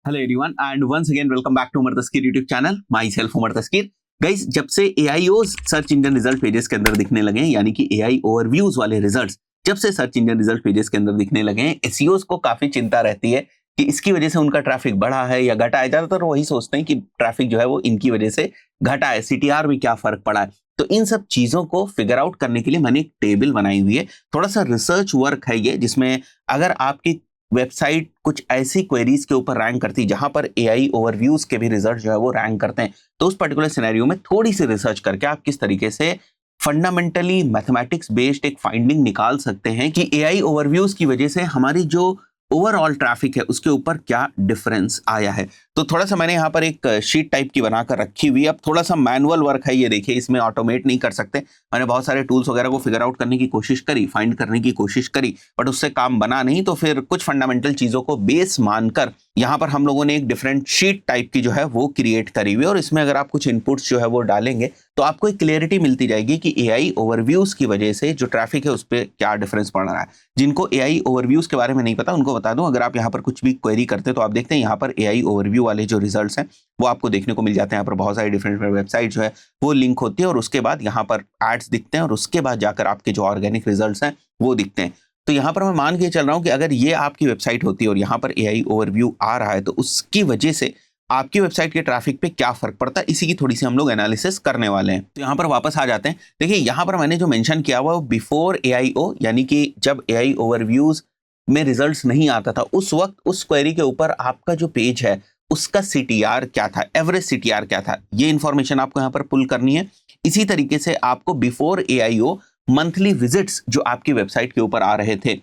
Hello everyone and once again welcome back to Umar Taskeer YouTube channel. Myself Umar Taskeer. Guys, जब से AIOs search engine result pages के अंदर दिखने लगे हैं, यानी कि एआई ओवरव्यूज वाले रिजल्ट्स जब से सर्च इंजन रिजल्ट पेजेस के अंदर दिखने लगे हैं, एसईओज को काफी चिंता रहती है कि इसकी वजह से उनका ट्रैफिक बढ़ा है या घटा है। ज्यादातर वही सोचते हैं कि ट्रैफिक जो है वो इनकी वजह से घटा है, सीटीआर में क्या फर्क पड़ा है। तो इन सब चीजों को फिगर आउट करने के लिए मैंने एक टेबल बनाई हुई है। थोड़ा सा रिसर्च वर्क है ये, जिसमें अगर आपकी वेबसाइट कुछ ऐसी क्वेरीज के ऊपर रैंक करती जहां पर एआई ओवरव्यूज के भी रिजल्ट जो है वो रैंक करते हैं, तो उस पर्टिकुलर सिनेरियो में थोड़ी सी रिसर्च करके आप किस तरीके से फंडामेंटली मैथमेटिक्स बेस्ड एक फाइंडिंग निकाल सकते हैं कि एआई ओवरव्यूज की वजह से हमारी जो ओवरऑल ट्रैफिक है उसके ऊपर क्या डिफरेंस आया है। तो थोड़ा सा मैंने यहाँ पर एक शीट टाइप की बनाकर रखी हुई है। अब थोड़ा सा मैनुअल वर्क है ये, देखिए इसमें ऑटोमेट नहीं कर सकते। मैंने बहुत सारे टूल्स वगैरह को फिगर आउट करने की कोशिश करी, फाइंड करने की कोशिश करी, बट उससे काम बना नहीं। तो फिर कुछ फंडामेंटल चीजों को बेस मानकर यहाँ पर हम लोगों ने एक डिफरेंट शीट टाइप की जो है वो क्रिएट करी हुई है। और इसमें अगर आप कुछ इनपुट्स जो है वो डालेंगे तो आपको एक क्लियरिटी मिलती जाएगी कि एआई ओवरव्यूज की वजह से जो ट्रैफिक है उस पर क्या डिफरेंस पड़ रहा है। जिनको एआई ओवरव्यूज के बारे में नहीं पता उनको बता दूं, अगर आप यहाँ पर कुछ भी क्वेरी करते हैं तो आप देखते हैं यहाँ पर एआई ओवरव्यू वाले जो रिजल्ट्स हैं वो आपको देखने को मिल जाते हैं। यहाँ पर बहुत सारी डिफरेंट वेबसाइट जो है वो लिंक होती है और उसके बाद यहाँ पर एड्स दिखते हैं और उसके बाद जाकर आपके जो ऑर्गेनिक रिजल्ट्स हैं वो दिखते हैं। तो यहाँ पर मैं मान के चल रहा हूँ कि अगर ये आपकी वेबसाइट होती है और यहाँ पर एआई ओवरव्यू आ रहा है तो उसकी वजह से आपकी वेबसाइट के ट्रैफिक पे क्या फर्क पड़ता है, इसी की थोड़ी सी हम लोग एनालिसिस करने वाले हैं। तो यहाँ पर वापस आ जाते हैं। देखिए यहाँ पर मैंने जो मेंशन किया हुआ बिफोर एआईओ, यानी कि जब एआई ओवरव्यूज में रिजल्ट्स नहीं आता था उस वक्त उस क्वेरी के ऊपर आपका जो पेज है उसका सीटीआर क्या था, एवरेज सीटीआर क्या था, ये इंफॉर्मेशन आपको यहाँ पर पुल करनी है। इसी तरीके से आपको बिफोर एआईओ मंथली विजिट्स जो आपकी वेबसाइट के ऊपर आ रहे थे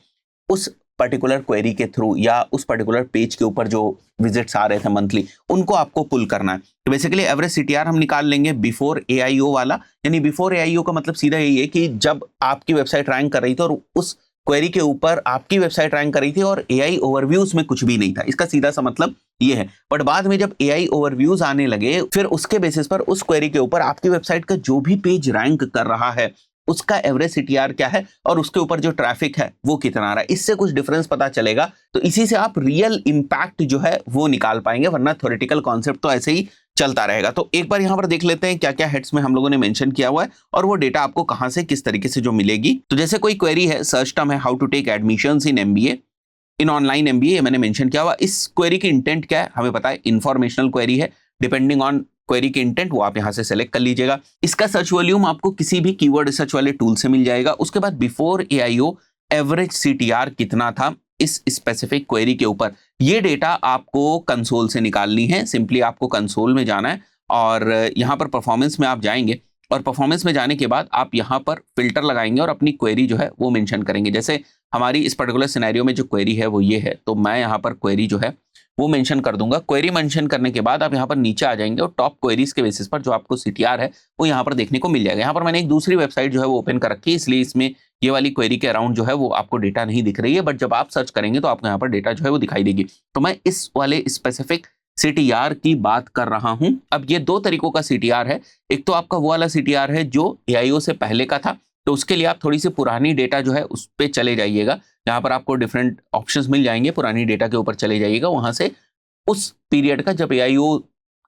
उस पर्टिकुलर क्वेरी के थ्रू या उस पर्टिकुलर पेज के ऊपर जो विजिट्स आ रहे थे मंथली, उनको आपको पुल करना है। तो बेसिकली एवरेज सीटीआर हम निकाल लेंगे बिफोर एआईओ वाला। यानी बिफोर एआईओ का मतलब सीधा यही है कि जब आपकी वेबसाइट रैंक कर रही थी और उस क्वेरी के ऊपर आपकी वेबसाइट रैंक कर रही थी और एआई ओवरव्यूज में कुछ भी नहीं था, इसका सीधा सा मतलब ये है। बट बाद में जब एआई ओवरव्यूज आने लगे फिर उसके बेसिस पर उस क्वेरी के ऊपर आपकी वेबसाइट का जो भी पेज रैंक कर रहा है उसका एवरेज सीटीआर क्या है और उसके ऊपर जो ट्रैफिक है वो कितना आ रहा है, इससे कुछ डिफरेंस पता चलेगा। तो इसी से आप रियल इंपैक्ट जो है वो निकाल पाएंगे, वरना थ्योरेटिकल कॉन्सेप्ट तो ऐसे ही चलता रहेगा। तो एक बार यहां पर देख लेते हैं क्या क्या हेड्स में हम लोगों ने मेंशन किया हुआ है और वो डेटा आपको कहां से किस तरीके से जो मिलेगी। तो जैसे कोई क्वेरी है, सर्च टर्म है how to take admissions in MBA, in online MBA, मैंने मेंशन किया हुआ। इस क्वेरी की इंटेंट क्या है हमें पता है, इंफॉर्मेशनल क्वेरी है। डिपेंडिंग ऑन क्वेरी की इंटेंट वो आप यहां से सेलेक्ट कर लीजिएगा। इसका सर्च वॉल्यूम आपको किसी भी कीवर्ड रिसर्च वाले टूल से मिल जाएगा। उसके बाद बिफोर एआईओ एवरेज सीटीआर कितना था इस स्पेसिफिक क्वेरी के ऊपर, ये डेटा आपको कंसोल से निकालनी है। सिंपली आपको कंसोल में जाना है और यहां पर परफॉर्मेंस में आप जाएंगे और परफॉर्मेंस में जाने के बाद आप यहां पर फिल्टर लगाएंगे और अपनी क्वेरी जो है वो मेंशन करेंगे। जैसे हमारी इस पर्टिकुलर सिनेरियो में जो क्वेरी है वो ये है, तो मैं यहां पर क्वेरी जो है वो मेंशन कर दूंगा। क्वेरी मेंशन करने के बाद आप यहाँ पर नीचे आ जाएंगे और टॉप क्वेरीज के बेसिस पर जो आपको सीटीआर है वो यहाँ पर देखने को मिल जाएगा। यहाँ पर मैंने एक दूसरी वेबसाइट जो है वो ओपन कर रखी है, इसलिए इसमें ये वाली क्वेरी के अराउंड जो है वो आपको डेटा नहीं दिख रही है, बट जब आप सर्च करेंगे तो आपको यहाँ पर डेटा जो है वो दिखाई देगी। तो मैं इस वाले स्पेसिफिक सीटीआर की बात कर रहा हूं। अब ये दो तरीकों का सीटीआर है। एक तो आपका वो वाला सीटीआर है जो एआईओ से पहले का था, तो उसके लिए आप थोड़ी सी पुरानी डेटा जो है उस पर चले जाइएगा। यहाँ पर आपको डिफरेंट ऑप्शंस मिल जाएंगे, पुरानी डेटा के ऊपर चले जाइएगा। वहां से उस पीरियड का जब एआईओ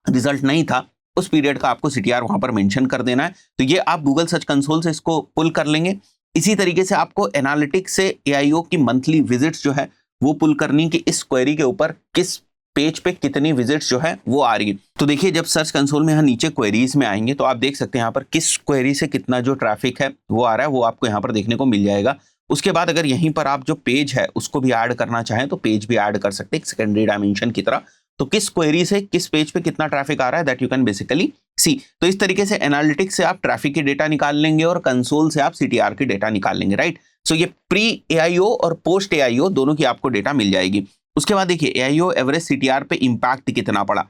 रिजल्ट नहीं था उस पीरियड का आपको सीटीआर वहां पर मेंशन कर देना है। तो ये आप गूगल सर्च कंसोल से इसको पुल कर लेंगे। इसी तरीके से आपको एनालिटिक्स से एआईओ की मंथली विजिट्स जो है वो पुल करनी कि इस क्वेरी के ऊपर किस पेज पे कितनी विजिट्स जो है वो आ रही है। तो देखिए जब सर्च कंसोल में यहाँ नीचे क्वेरीज में आएंगे तो आप देख सकते हैं यहाँ पर किस क्वेरी से कितना जो ट्रैफिक है वो आ रहा है, वो आपको यहाँ पर देखने को मिल जाएगा। उसके बाद अगर यहीं पर आप जो पेज है उसको भी ऐड करना चाहें तो पेज भी ऐड कर सकते हैं सेकेंडरी डायमेंशन की तरह। तो किस क्वेरी से किस पेज पे कितना ट्रैफिक आ रहा है दैट यू कैन बेसिकली सी। तो इस तरीके से एनालिटिक्स से आप ट्रैफिक की डेटा निकाल लेंगे और कंसोल से आप सीटीआर की डेटा निकाल लेंगे, राइट। सो ये प्री एआईओ और पोस्ट एआईओ दोनों की आपको डेटा मिल जाएगी। उसके बाद देखिए एआईओ एवरेज सीटीआर पे इंपैक्ट कितना पड़ा।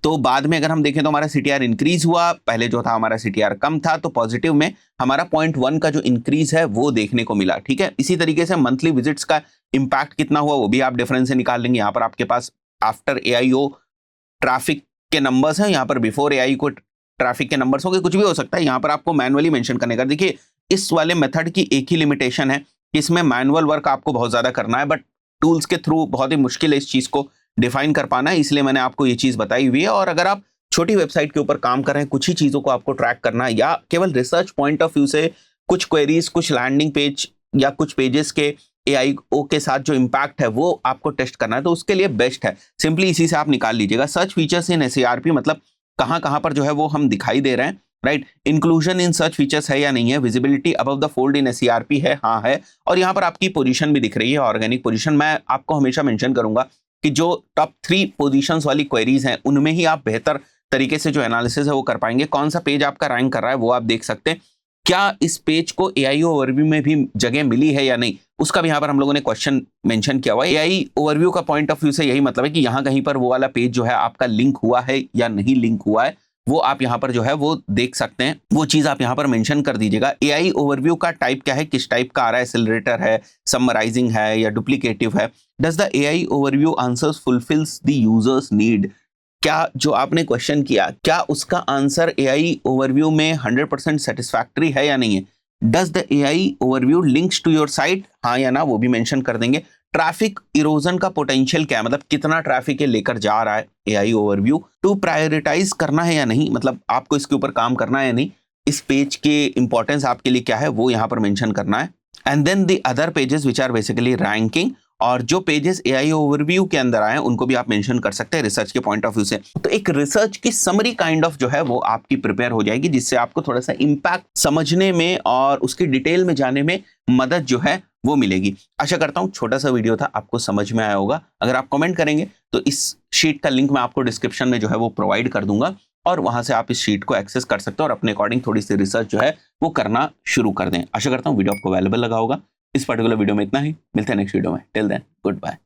तो बाद में अगर हम देखें तो हमारा सीटीआर इंक्रीज हुआ, पहले जो था हमारा सीटीआर कम था, तो पॉजिटिव में हमारा 0.1 का जो इंक्रीज है वो देखने को मिला, ठीक है। इसी तरीके से मंथली विजिट्स का इंपैक्ट कितना हुआ वो भी आप डिफरेंस से निकाल लेंगे। यहाँ पर आपके पास आफ्टर एआईओ ट्रैफिक के नंबर्स हैं, यहाँ पर बिफोर एआई को ट्रैफिक के नंबर्स होंगे, कुछ भी हो सकता है। यहाँ पर आपको मैनुअली मेंशन करने का, देखिए इस वाले मेथड की एक ही लिमिटेशन है कि इसमें मैनुअल वर्क आपको बहुत ज्यादा करना है, बट टूल्स के थ्रू बहुत ही मुश्किल है इस चीज को डिफाइन कर पाना है, इसलिए मैंने आपको ये चीज बताई हुई है। और अगर आप छोटी वेबसाइट के ऊपर काम कर रहे हैं, कुछ ही चीजों को आपको ट्रैक करना है, या केवल रिसर्च पॉइंट ऑफ व्यू से कुछ क्वेरीज, कुछ लैंडिंग पेज या कुछ पेजेस के AIO के साथ जो इम्पैक्ट है वो आपको टेस्ट करना है, तो उसके लिए बेस्ट है सिंपली इसी से आप निकाल लीजिएगा। सर्च फीचर्स इन SERP मतलब कहां पर जो है वो हम दिखाई दे रहे हैं, right. Inclusion in search features है या नहीं है, visibility above the fold in SERP है, हाँ है, और यहाँ पर आपकी पोजीशन भी दिख रही है, ऑर्गेनिक पोजीशन। मैं आपको हमेशा मेंशन करूंगा कि जो टॉप 3 पोजीशंस वाली क्वेरीज हैं उनमें ही आप बेहतर तरीके से जो एनालिसिस है वो कर पाएंगे। कौन सा पेज आपका रैंक कर रहा है वो आप देख सकते हैं। क्या इस पेज को AIO ओवरव्यू में भी जगह मिली है या नहीं, उसका भी यहाँ पर हम लोगों ने क्वेश्चन मेंशन किया हुआ है। AI ओवरव्यू का पॉइंट ऑफ व्यू से यही मतलब है कि यहाँ कहीं पर वो वाला पेज जो है आपका लिंक हुआ है या नहीं लिंक हुआ है, वो आप यहाँ पर जो है वो देख सकते हैं। वो चीज आप यहाँ पर मेंशन कर दीजिएगा। AI ओवरव्यू का टाइप क्या है, किस टाइप का आ रहा है, एक्सेलरेटर है, समराइजिंग है या डुप्लीकेटिव है। Does the AI overview answers fulfils the users need, क्या जो आपने क्वेश्चन किया क्या उसका आंसर AI ओवरव्यू में 100% सेटिस्फैक्टरी है या नहीं है। Does the AI overview links to your site, हाँ या ना, वो भी मेंशन कर देंगे। ट्रैफिक इरोजन का पोटेंशियल क्या है, मतलब कितना ट्रैफिक लेकर जा रहा है AI ओवरव्यू। टू प्रायोरिटाइज करना है या नहीं, मतलब आपको इसके ऊपर काम करना है या नहीं, इस पेज के इंपॉर्टेंस आपके लिए क्या है वो यहाँ पर मेंशन करना है। And then the other pages which are basically ranking, और जो पेजेस AI ओवरव्यू के अंदर आए हैं उनको भी आप मेंशन कर सकते हैं रिसर्च के पॉइंट ऑफ व्यू से। तो एक रिसर्च की समरी काइंड ऑफ जो है वो आपकी प्रिपेयर हो जाएगी, जिससे आपको थोड़ा सा इंपैक्ट समझने में और उसकी डिटेल में जाने में मदद जो है वो मिलेगी। आशा करता हूं छोटा सा वीडियो था, आपको समझ में आया होगा। अगर आप कमेंट करेंगे तो इस शीट का लिंक मैं आपको डिस्क्रिप्शन में जो है वो प्रोवाइड कर दूंगा, और वहां से आप इस शीट को एक्सेस कर सकते हो और अपने अकॉर्डिंग थोड़ी सी रिसर्च जो है वो करना शुरू कर दें। आशा करता हूँ वीडियो आपको वैल्यूएबल लगा होगा। इस पर्टिकुलर वीडियो में इतना ही, मिलते हैं नेक्स्ट वीडियो में। Till then good bye.